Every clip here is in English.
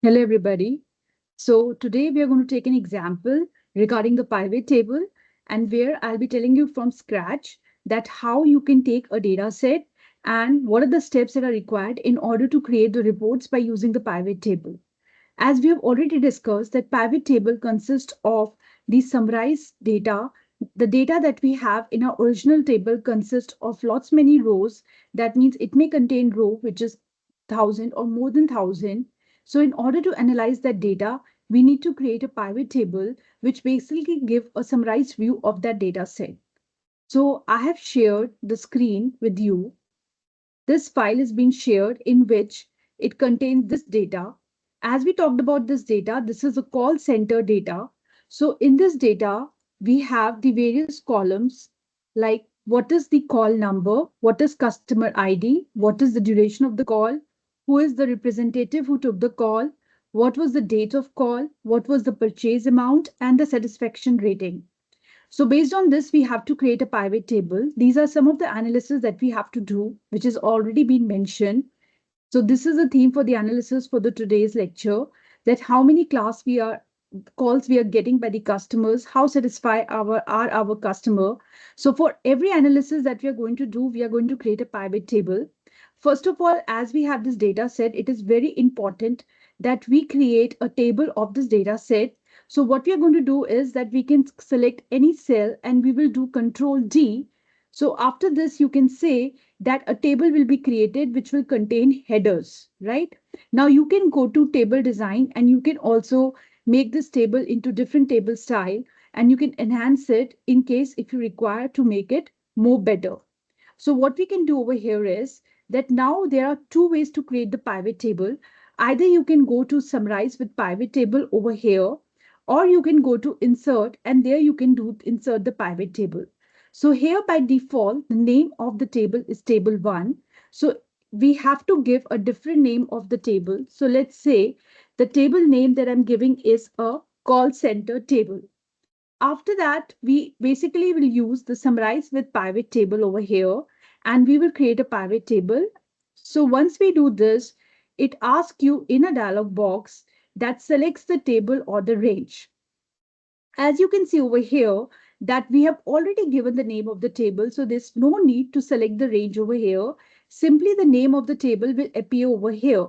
Hello, everybody. So today we are going to take an example regarding the pivot table and where I'll be telling you from scratch that how you can take a data set and what are the steps that are required in order to create the reports by using the pivot table. As we have already discussed, that pivot table consists of the summarized data. The data that we have in our original table consists of lots many rows. That means it may contain row which is 1,000 or more than 1,000. So in order to analyze that data, we need to create a pivot table which basically give a summarized view of that data set. So I have shared the screen with you. This file is being shared in which it contains this data. As we talked about this data, this is a call center data. So in this data, we have the various columns like what is the call number, what is customer ID, what is the duration of the call, who is the representative who took the call, what was the date of call, what was the purchase amount, and the satisfaction rating. So based on this, we have to create a pivot table. These are some of the analysis that we have to do, which has already been mentioned. So this is a theme for the analysis for the today's lecture, that how many class we are calls we are getting by the customers, how satisfied are our customer. So for every analysis that we are going to do, we are going to create a pivot table. First of all, as we have this data set, it is very important that we create a table of this data set. So what we are going to do is that we can select any cell and we will do Control D. So after this, you can say that a table will be created which will contain headers, right? Now you can go to table design and you can also make this table into different table style and you can enhance it in case if you require to make it more better. So what we can do over here is that now there are two ways to create the pivot table. Either you can go to summarize with pivot table over here, or you can go to insert and there you can do insert the pivot table. So here by default, the name of the table is table one. So we have to give a different name of the table. So let's say the table name that I'm giving is a call center table. After that, we basically will use the summarize with pivot table over here, and we will create a pivot table. So once we do this, it asks you in a dialog box that selects the table or the range. As you can see over here, that we have already given the name of the table, so there's no need to select the range over here. Simply the name of the table will appear over here.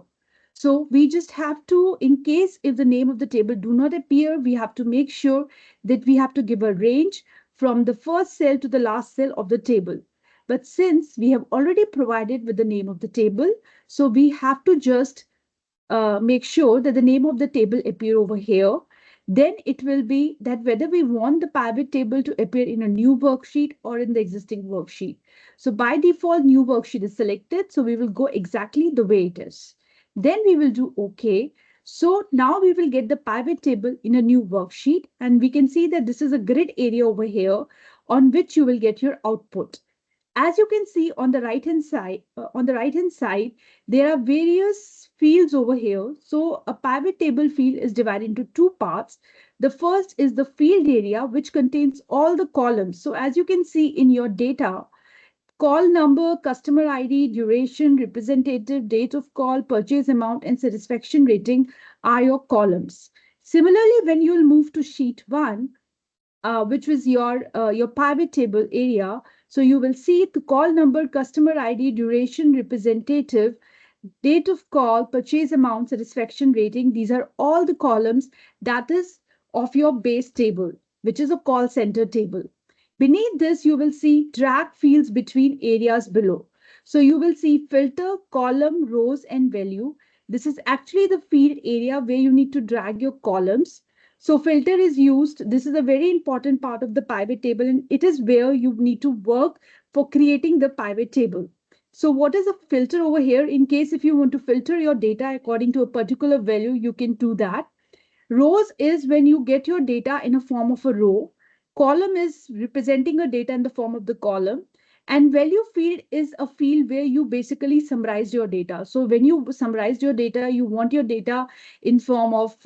So we just have to, in case if the name of the table do not appear, we have to make sure that we have to give a range from the first cell to the last cell of the table. But since we have already provided with the name of the table, so we have to just make sure that the name of the table appear over here. Then it will be that whether we want the pivot table to appear in a new worksheet or in the existing worksheet. So by default, new worksheet is selected. So we will go exactly the way it is. Then we will do OK. So now we will get the pivot table in a new worksheet. And we can see that this is a grid area over here on which you will get your output. As you can see on the right hand side, there are various fields over here. So a pivot table field is divided into two parts. The first is the field area, which contains all the columns. So as you can see in your data, call number, customer ID, duration, representative, date of call, purchase amount, and satisfaction rating are your columns. Similarly, when you will move to sheet 1, which was your pivot table area. So you will see the call number, customer ID, duration, representative, date of call, purchase amount, satisfaction rating. These are all the columns that is of your base table, which is a call center table. Beneath this, you will see drag fields between areas below. So you will see filter, column, rows, and value. This is actually the field area where you need to drag your columns. So filter is used. This is a very important part of the pivot table, and it is where you need to work for creating the pivot table. So what is a filter over here? In case if you want to filter your data according to a particular value, you can do that. Rows is when you get your data in a form of a row. Column is representing a data in the form of the column. And value field is a field where you basically summarize your data. So when you summarize your data, you want your data in form of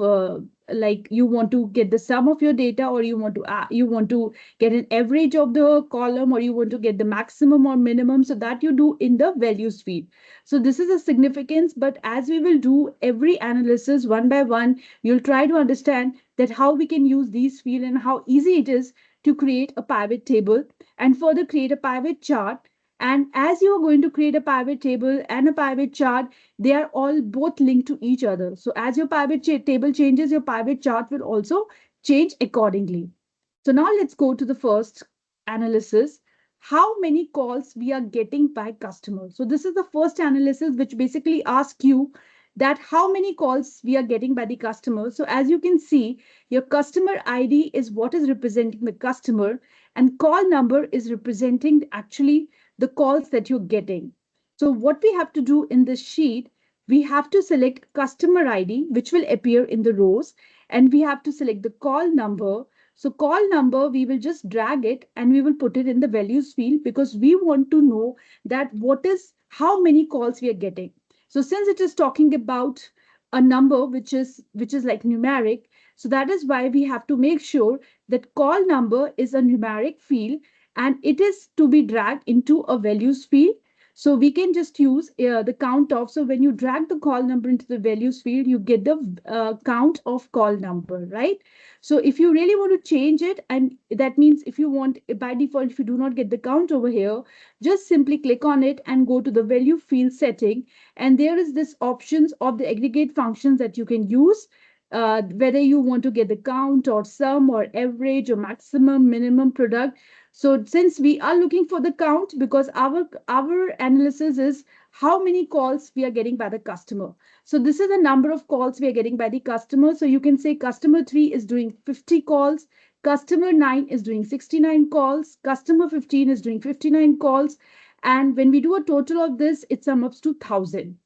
like you want to get the sum of your data, or you want to get an average of the column, or you want to get the maximum or minimum, so that you do in the values field. So this is a significance, but as we will do every analysis one by one, you'll try to understand that how we can use these field and how easy it is to create a pivot table and further create a pivot chart. And as you are going to create a pivot table and a pivot chart, they are all both linked to each other. So as your table changes, your pivot chart will also change accordingly. So now let's go to the first analysis. How many calls we are getting by customer. So this is the first analysis which basically asks you that how many calls we are getting by the customer. So as you can see, your customer ID is what is representing the customer, and call number is representing actually the calls that you're getting. So what we have to do in this sheet, we have to select customer ID, which will appear in the rows, and we have to select the call number. So call number, we will just drag it and we will put it in the values field, because we want to know that how many calls we are getting. So since it is talking about a number which is like numeric, so that is why we have to make sure that call number is a numeric field and it is to be dragged into a values field. So we can just use the count of. So when you drag the call number into the values field, you get the count of call number, right? So if you really want to change it, and that means if you want, by default, if you do not get the count over here, just simply click on it and go to the value field setting. And there is this options of the aggregate functions that you can use, whether you want to get the count or sum or average or maximum, minimum, product. So since we are looking for the count, because our analysis is how many calls we are getting by the customer. So this is the number of calls we are getting by the customer. So you can say customer 3 is doing 50 calls, customer 9 is doing 69 calls, customer 15 is doing 59 calls. And when we do a total of this, it sums up to 1,000.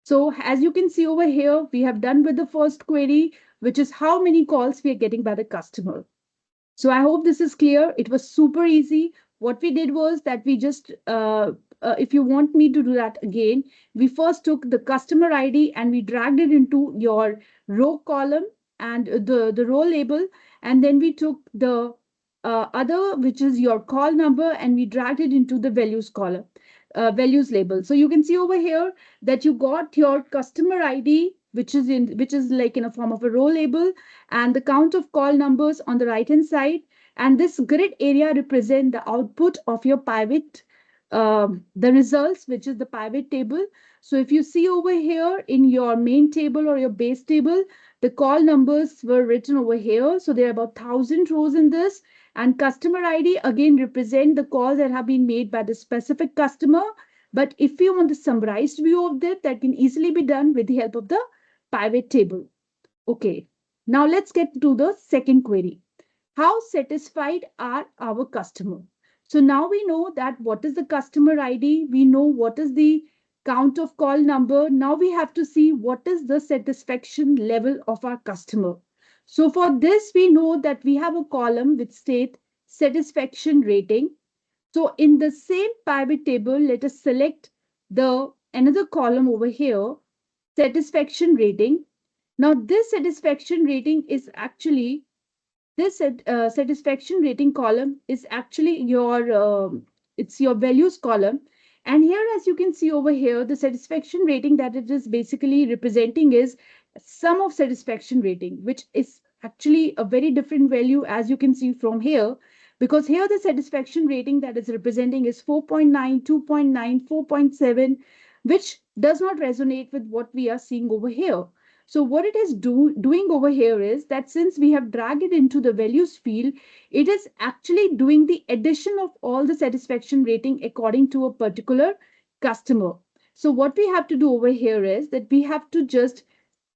So as you can see over here, we have done with the first query, which is how many calls we are getting by the customer. So I hope this is clear. It was super easy. What we did was that we just, if you want me to do that again, we first took the customer ID and we dragged it into your row column and the row label. And then we took the other, which is your call number, and we dragged it into the values column, values label. So you can see over here that you got your customer ID, which is like in a form of a row label, and the count of call numbers on the right hand side. And this grid area represent the output of your pivot, the results, which is the pivot table. So if you see over here in your main table or your base table, the call numbers were written over here. So there are about 1,000 rows in this. And customer ID again represent the calls that have been made by the specific customer. But if you want the summarized view of that can easily be done with the help of the pivot table. Okay, now let's get to the second query. How satisfied are our customer? So now we know that what is the customer ID. We know what is the count of call number. Now we have to see what is the satisfaction level of our customer. So for this, we know that we have a column which state satisfaction rating. So in the same pivot table, let us select the another column over here, satisfaction rating. Now this satisfaction rating is actually this satisfaction rating column is actually your it's your values column. And here, as you can see over here, the satisfaction rating that it is basically representing is sum of satisfaction rating, which is actually a very different value, as you can see from here, because here the satisfaction rating that is representing is 4.9, 2.9, 4.7, which does not resonate with what we are seeing over here. So what it is doing over here is that since we have dragged it into the values field, it is actually doing the addition of all the satisfaction rating according to a particular customer. So what we have to do over here is that we have to just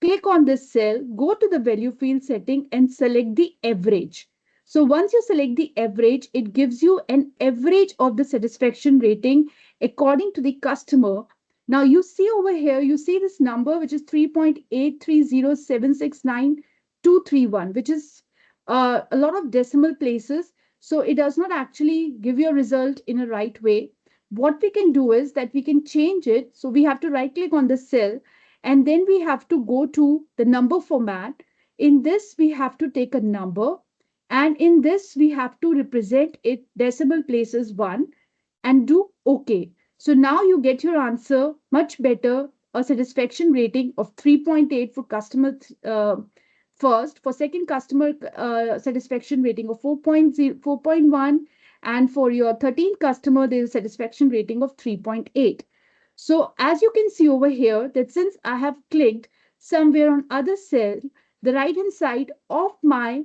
click on this cell, go to the value field setting and select the average. So once you select the average, it gives you an average of the satisfaction rating according to the customer. Now you see over here, you see this number, which is 3.830769231, which is a lot of decimal places. So it does not actually give you a result in a right way. What we can do is that we can change it. So we have to right click on the cell, and then we have to go to the number format. In this, we have to take a number, and in this, we have to represent it decimal places 1 and do OK. So now you get your answer much better, a satisfaction rating of 3.8 for customer first, for second customer satisfaction rating of 4.0, 4.1, and for your 13th customer, there is satisfaction rating of 3.8. So as you can see over here, that since I have clicked somewhere on other cell, the right hand side of my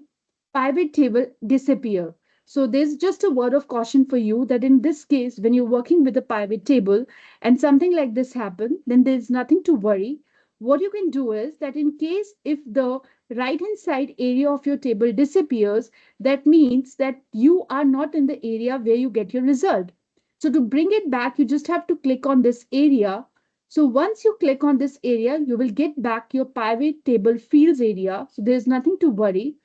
pivot table disappear. So there's just a word of caution for you that in this case, when you're working with a pivot table and something like this happen, then there's nothing to worry. What you can do is that in case if the right hand side area of your table disappears, that means that you are not in the area where you get your result. So to bring it back, you just have to click on this area. So once you click on this area, you will get back your pivot table fields area. So there's nothing to worry.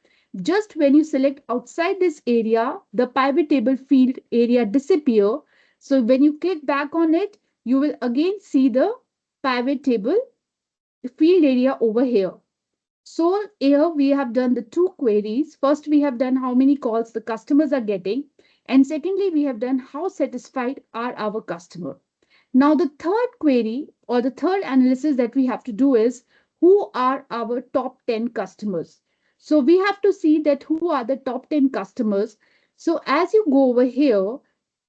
Just when you select outside this area, the pivot table field area disappear. So when you click back on it, you will again see the pivot table field area over here. So here we have done the two queries. First, we have done how many calls the customers are getting. And secondly, we have done how satisfied are our customer. Now, the third query or the third analysis that we have to do is who are our top 10 customers? So we have to see that who are the top 10 customers. So as you go over here,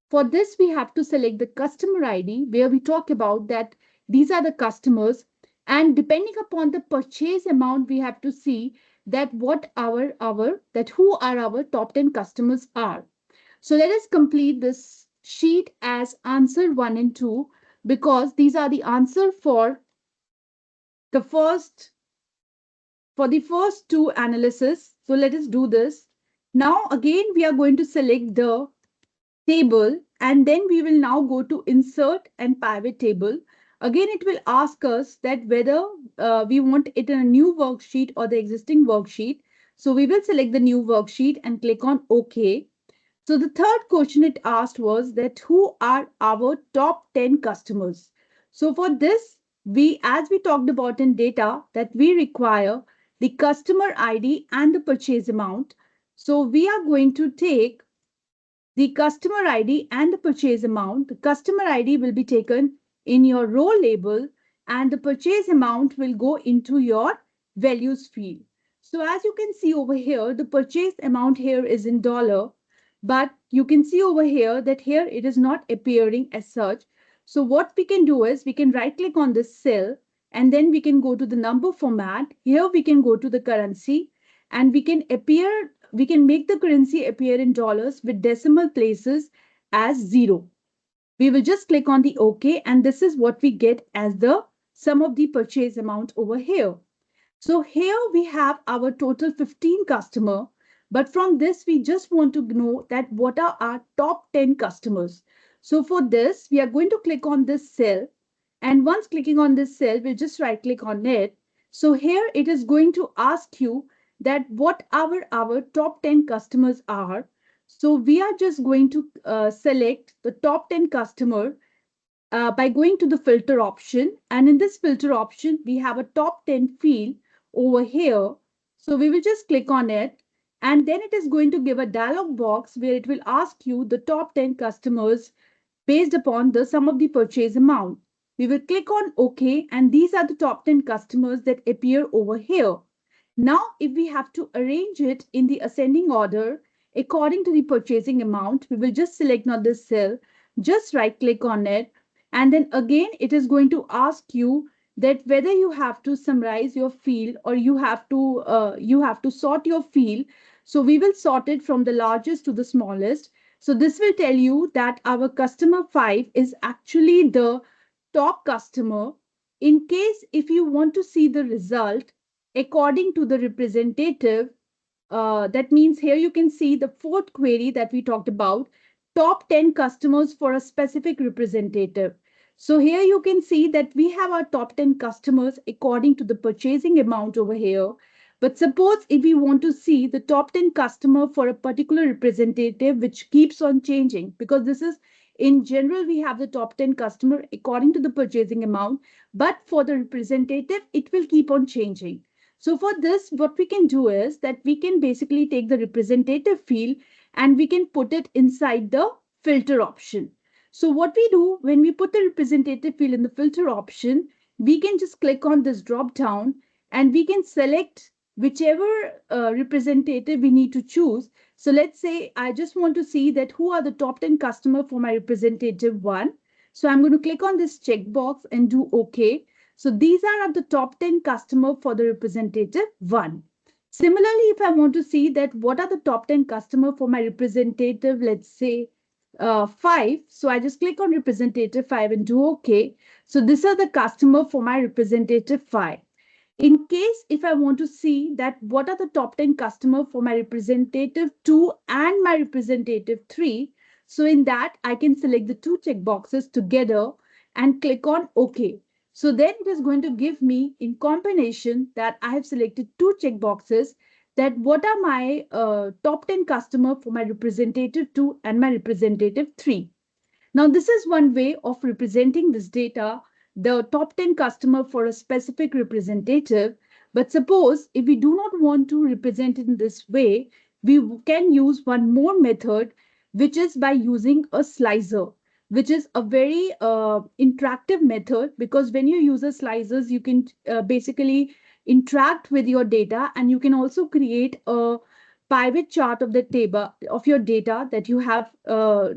for this, we have to select the customer ID where we talk about that these are the customers. And depending upon the purchase amount, we have to see that what that who are our top 10 customers are. So let us complete this sheet as answer 1 and 2 because these are the answer the first the first two analysis. So let us do this. Now again we are going to select the table and then we will now go to insert and pivot table. Again it will ask us that whether we want it in a new worksheet or the existing worksheet. So we will select the new worksheet and click on OK. So the third question it asked was that who are our top 10 customers? So for this, as we talked about in data, that we require the customer ID and the purchase amount. So we are going to take the customer ID and the purchase amount. The customer ID will be taken in your row label and the purchase amount will go into your values field. So as you can see over here, the purchase amount here is in dollar, but you can see over here that here it is not appearing as such. So what we can do is we can right click on this cell and then we can go to the number format. Here we can go to the currency and we can make the currency appear in dollars with decimal places as 0. We will just click on the OK and this is what we get as the sum of the purchase amount over here. So here we have our total 15 customer, but from this we just want to know that what are our top 10 customers. So for this we are going to click on this cell and once clicking on this cell we'll just right click on it. So here it is going to ask you that what our top 10 customers are. So we are just going to select the top 10 customer by going to the filter option. And in this filter option, we have a top 10 field over here. So we will just click on it. And then it is going to give a dialog box where it will ask you the top 10 customers based upon the sum of the purchase amount. We will click on OK. And these are the top 10 customers that appear over here. Now, if we have to arrange it in the ascending order, according to the purchasing amount, we will just select on this cell, just right click on it. And then again, it is going to ask you that whether you have to summarize your field or you have to sort your field. So we will sort it from the largest to the smallest. So this will tell you that our customer 5 is actually the top customer. In case if you want to see the result according to the representative, that means here you can see the fourth query that we talked about, top 10 customers for a specific representative. So here you can see that we have our top 10 customers according to the purchasing amount over here. But suppose if we want to see the top 10 customer for a particular representative, which keeps on changing, because this is in general, we have the top 10 customer according to the purchasing amount, but for the representative, it will keep on changing. So for this, what we can do is that we can basically take the representative field and we can put it inside the filter option. So what we do when we put the representative field in the filter option, we can just click on this drop down and we can select whichever representative we need to choose. So let's say I just want to see that who are the top 10 customer for my representative one. So I'm going to click on this checkbox and do OK. So these are the top 10 customer for the representative one. Similarly, if I want to see that what are the top 10 customer for my representative, let's say 5. So I just click on representative 5 and do OK. So these are the customer for my representative 5. In case if I want to see that what are the top 10 customer for my representative 2 and my representative 3. So in that I can select the two check boxes together and click on OK. So then it is going to give me in combination that I have selected two check boxes that what are my top 10 customer for my representative 2 and my representative 3. Now, this is one way of representing this data, the top 10 customer for a specific representative. But suppose if we do not want to represent it in this way, we can use one more method, which is by using a slicer, which is a very interactive method, because when you use a slicers, you can basically interact with your data, and you can also create a pivot chart of the table of your data that you have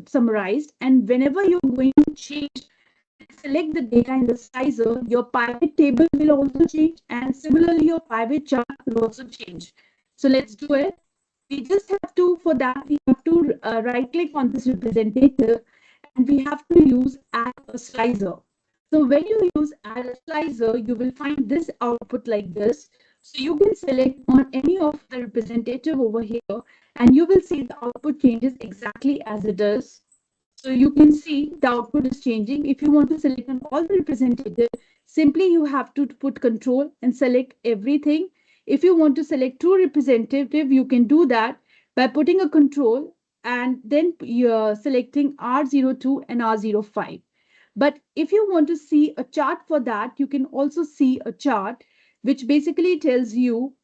summarized. And whenever you're going to change and select the data in the slicer, your pivot table will also change, and similarly your pivot chart will also change. So let's do it. We just have to, for that, we have to right click on this representative and we have to use add a slicer. So when you use add a slicer, you will find this output like this. So you can select on any of the representative over here and you will see the output changes exactly as it is. So you can see the output is changing. If you want to select on all the representative, simply you have to put control and select everything. If you want to select two representative, you can do that by putting a control and then you're selecting R02 and R05. But if you want to see a chart for that, you can also see a chart which basically tells you.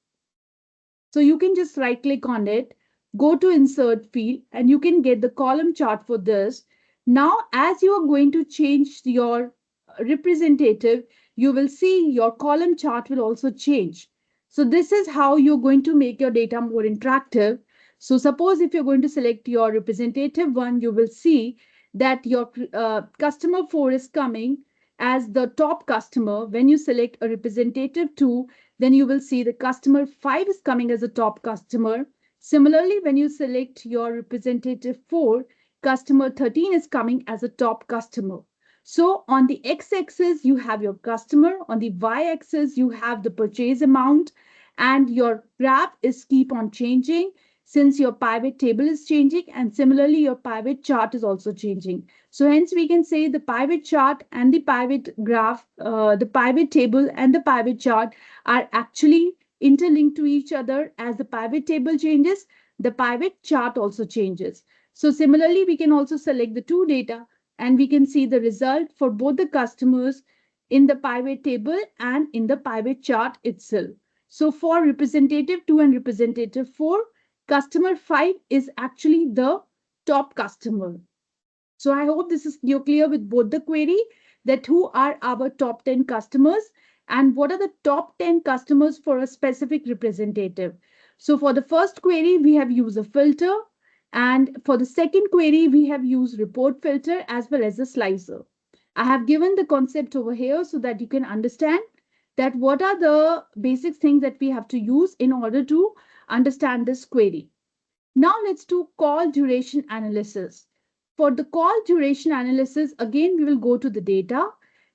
So you can just right click on it, go to insert field, and you can get the column chart for this. Now, as you are going to change your representative, you will see your column chart will also change. So this is how you're going to make your data more interactive. So suppose if you're going to select your representative one, you will see that your customer 4 is coming as the top customer. When you select a representative 2, then you will see the customer 5 is coming as a top customer. Similarly, when you select your representative 4, customer 13 is coming as a top customer. So on the x-axis, you have your customer. On the y-axis, you have the purchase amount, and your graph is keep on changing since your pivot table is changing, and similarly your pivot chart is also changing. So hence we can say the pivot chart and the pivot graph, the pivot table and the pivot chart are actually interlinked to each other. As the pivot table changes, the pivot chart also changes. So similarly, we can also select the two data and we can see the result for both the customers in the pivot table and in the pivot chart itself. So for representative 2 and representative 4, customer 5 is actually the top customer. So I hope this is you're clear with both the query that who are our top 10 customers and what are the top 10 customers for a specific representative. So for the first query, we have used a filter, and for the second query, we have used report filter as well as a slicer. I have given the concept over here so that you can understand that what are the basic things that we have to use in order to understand this query. Now let's do call duration analysis. For the call duration analysis, again, we will go to the data.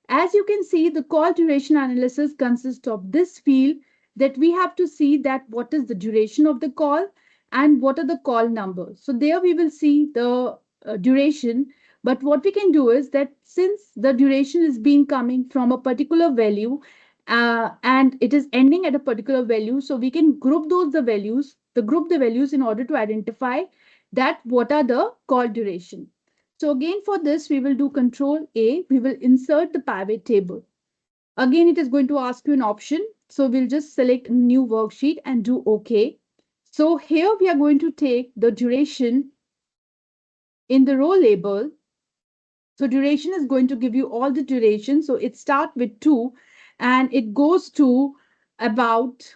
As you can see, the call duration analysis consists of this field that we have to see that what is the duration of the call and what are the call numbers. So there we will see the duration. But what we can do is that since the duration is being coming from a particular value, and it is ending at a particular value, so we can group the values in order to identify that what are the call duration. So again, for this, we will do Control A. We will insert the pivot table. Again, it is going to ask you an option. So we'll just select new worksheet and do OK. So here we are going to take the duration in the row label. So duration is going to give you all the duration. So it starts with 2 and it goes to about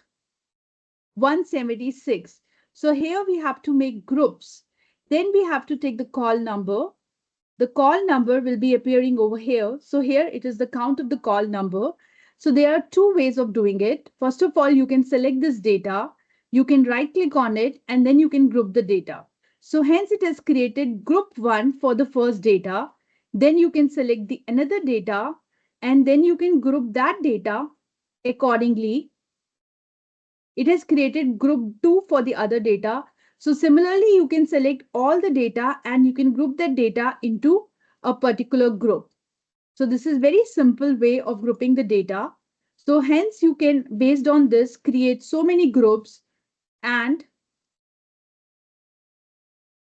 176. So here we have to make groups. Then we have to take the call number. The call number will be appearing over here. So here it is the count of the call number. So there are two ways of doing it. First of all, you can select this data. You can right click on it and then you can group the data. So hence it has created group 1 for the first data. Then you can select the another data and then you can group that data accordingly. It has created group 2 for the other data. So similarly, you can select all the data and you can group that data into a particular group. So this is very simple way of grouping the data. So hence you can, based on this, create so many groups. And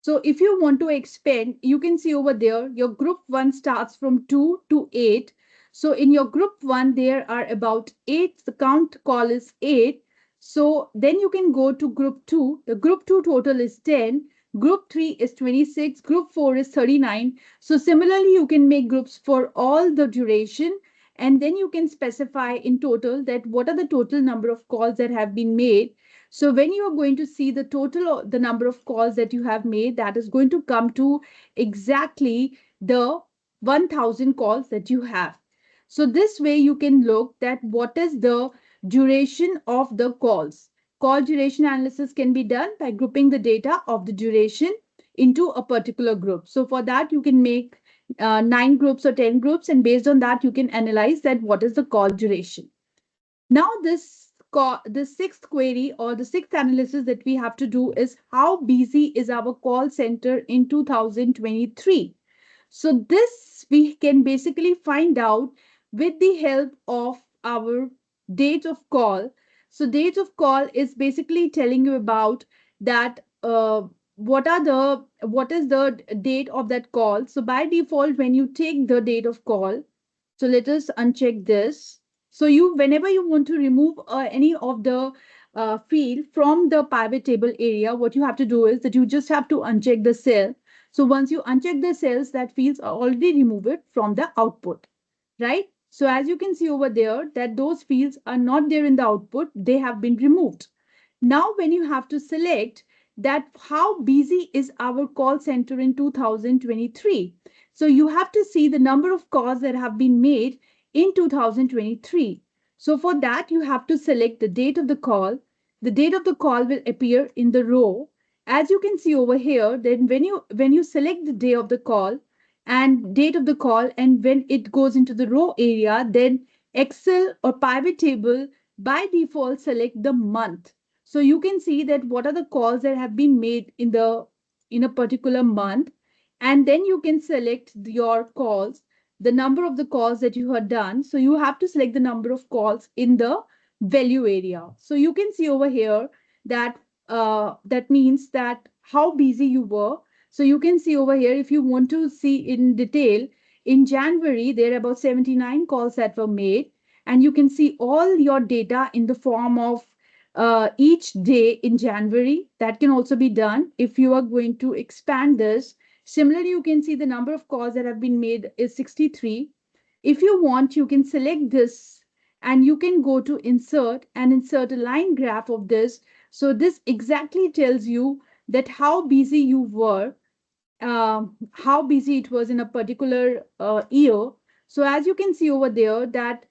so if you want to expand, you can see over there, your group 1 starts from 2 to 8. So in your group 1, there are about 8. The count call is 8. So then you can go to group 2. The group 2 total is 10. Group 3 is 26. Group 4 is 39. So similarly, you can make groups for all the duration. And then you can specify in total that what are the total number of calls that have been made. So when you are going to see the total, the number of calls that you have made, that is going to come to exactly the 1000 calls that you have. So this way you can look that what is the duration of the calls. Call duration analysis can be done by grouping the data of the duration into a particular group. So for that you can make 9 groups or 10 groups, and based on that you can analyze that what is the call duration. Now the sixth query or the sixth analysis that we have to do is how busy is our call center in 2023. So this we can basically find out with the help of our date of call. So date of call is basically telling you about that what is the date of that call. So by default, when you take the date of call, so let us uncheck this. So you, whenever you want to remove any of the field from the pivot table area, what you have to do is that you just have to uncheck the cell. So once you uncheck the cells, that fields are already removed from the output, right? So as you can see over there that those fields are not there in the output, they have been removed. Now, when you have to select that how busy is our call center in 2023. So you have to see the number of calls that have been made in 2023. So for that, you have to select the date of the call. The date of the call will appear in the row. As you can see over here, then when you select the day of the call and date of the call, and when it goes into the row area, then Excel or pivot table by default select the month. So you can see that what are the calls that have been made in a particular month, and then you can select your calls, the number of the calls that you have done. So you have to select the number of calls in the value area. So you can see over here that that means that how busy you were. So you can see over here, if you want to see in detail, in January there are about 79 calls that were made, and you can see all your data in the form of each day in January. That can also be done if you are going to expand this. Similarly, you can see the number of calls that have been made is 63. If you want, you can select this and you can go to insert and insert a line graph of this. So this exactly tells you that how busy you were, how busy it was in a particular year. So as you can see over there that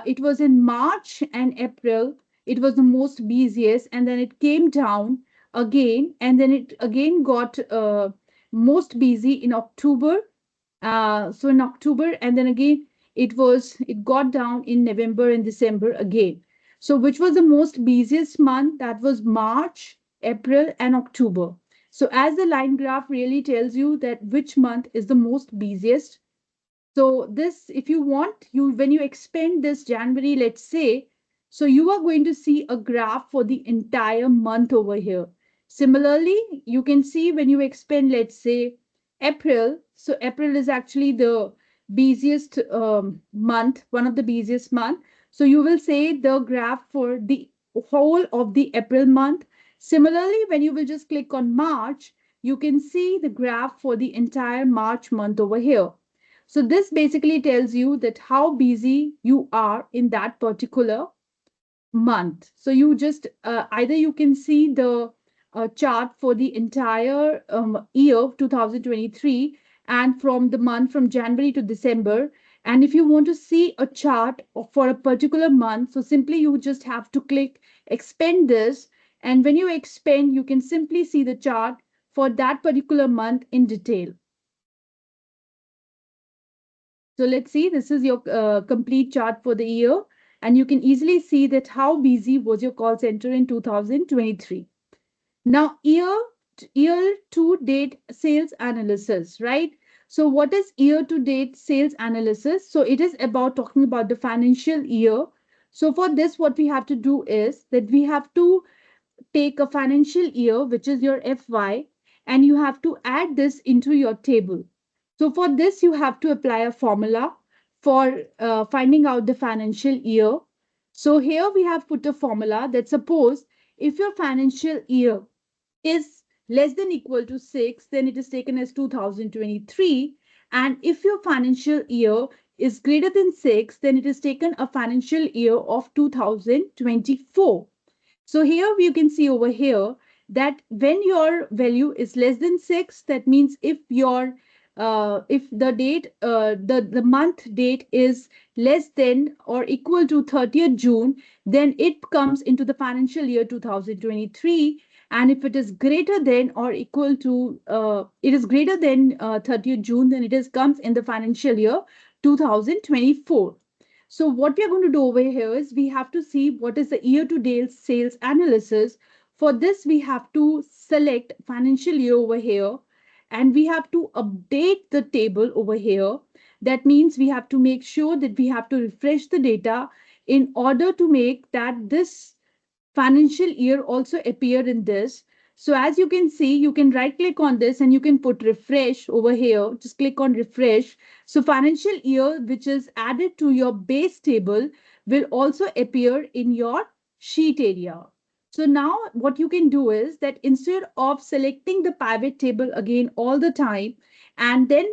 it was in March and April, it was the most busiest, and then it came down again, and then it again got most busy in October. So in October, and then again it got down in November and December again. So which was the most busiest month? That was March, April, and October. So as the line graph really tells you that which month is the most busiest. So this, if you want, you when you expand this January, let's say, so you are going to see a graph for the entire month over here. Similarly, you can see when you expand, let's say, April. So April is actually the busiest month, one of the busiest month. So you will say the graph for the whole of the April month. Similarly, when you will just click on March, you can see the graph for the entire March month over here. So this basically tells you that how busy you are in that particular month. So you just either you can see the chart for the entire year of 2023 and from the month from January to December. And if you want to see a chart for a particular month, so simply you just have to click expand this. And when you expand, you can simply see the chart for that particular month in detail. So let's see, this is your complete chart for the year, and you can easily see that how busy was your call center in 2023. Now, year to date sales analysis, right? So what is year to date sales analysis? So it is about talking about the financial year. So for this, what we have to do is that we have to take a financial year, which is your FY, and you have to add this into your table. So for this, you have to apply a formula for finding out the financial year. So here we have put a formula that suppose if your financial year is less than equal to 6, then it is taken as 2023. And if your financial year is greater than 6, then it is taken a financial year of 2024. So here you can see over here that when your value is less than 6, that means if the date the month date is less than or equal to 30th June, then it comes into the financial year 2023. And if it is greater than or equal to it is greater than 30th June, then it is comes in the financial year 2024. So what we are going to do over here is we have to see what is the year to date sales analysis. For this, we have to select financial year over here and we have to update the table over here. That means we have to make sure that we have to refresh the data in order to make that this financial year also appear in this. So as you can see, you can right click on this and you can put refresh over here. Just click on refresh. So financial year, which is added to your base table, will also appear in your sheet area. So now what you can do is that instead of selecting the pivot table again all the time and then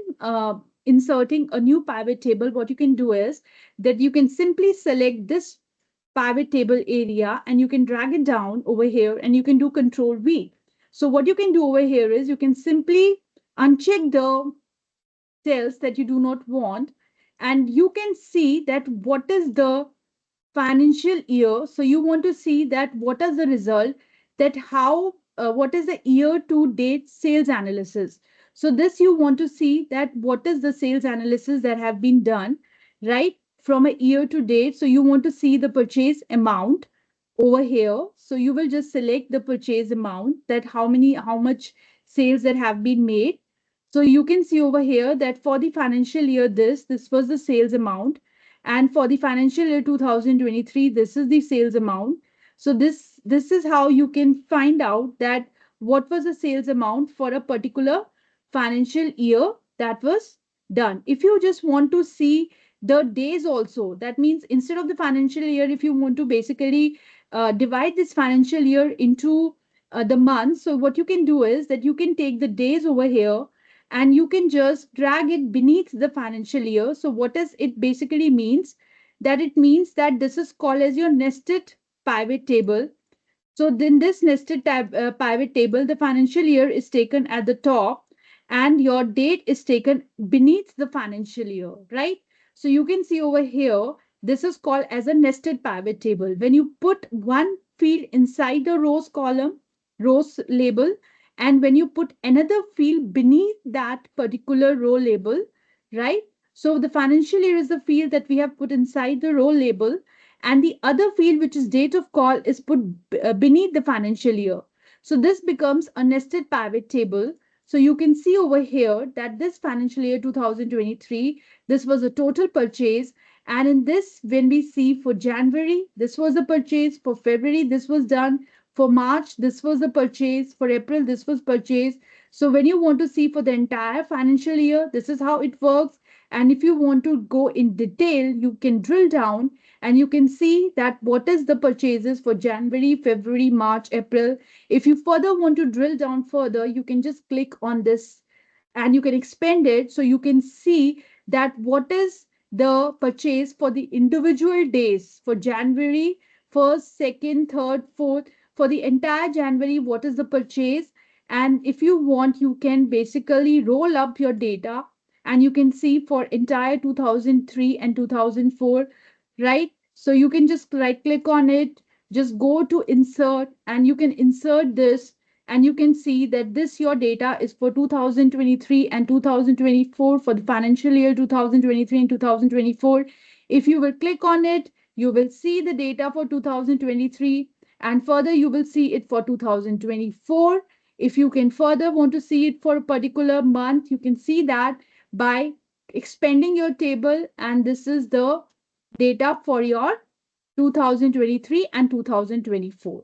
inserting a new pivot table, what you can do is that you can simply select this pivot table area and you can drag it down over here and you can do control V. So what you can do over here is you can simply uncheck the cells that you do not want and you can see that what is the financial year. So you want to see that what is the result, that how what is the year to date sales analysis. So this you want to see that what is the sales analysis that have been done right from a year to date. So you want to see the purchase amount over here. So you will just select the purchase amount, that how much sales that have been made. So you can see over here that for the financial year this was the sales amount, and for the financial year 2023 this is the sales amount. So this is how you can find out that what was the sales amount for a particular financial year that was done. If you just want to see the days also, that means instead of the financial year, if you want to basically divide this financial year into the months, so what you can do is that you can take the days over here and you can just drag it beneath the financial year. So what does it basically means? That it means that this is called as your nested pivot table. So then this nested pivot table, the financial year is taken at the top and your date is taken beneath the financial year, right? So you can see over here, this is called as a nested pivot table. When you put one field inside the rows column, rows label, and when you put another field beneath that particular row label, right? So the financial year is the field that we have put inside the row label, and the other field, which is date of call, is put beneath the financial year. So this becomes a nested pivot table. So you can see over here that this financial year 2023, this was a total purchase. And in this, when we see for January, this was the purchase. For February, this was done. For March, this was the purchase. For April, this was purchase. So when you want to see for the entire financial year, this is how it works. And if you want to go in detail, you can drill down and you can see that what is the purchases for January, February, March, April. If you further want to drill down further, you can just click on this and you can expand it so you can see that what is the purchase for the individual days for January 1st, 2nd, 3rd, 4th, for the entire January, what is the purchase. And if you want, you can basically roll up your data and you can see for entire 2003 and 2004, right? So you can just right click on it, just go to insert and you can insert this, and you can see that this your data is for 2023 and 2024 for the financial year 2023 and 2024. If you will click on it, you will see the data for 2023, and further you will see it for 2024. If you can further want to see it for a particular month, you can see that by expanding your table, and this is the data for your 2023 and 2024.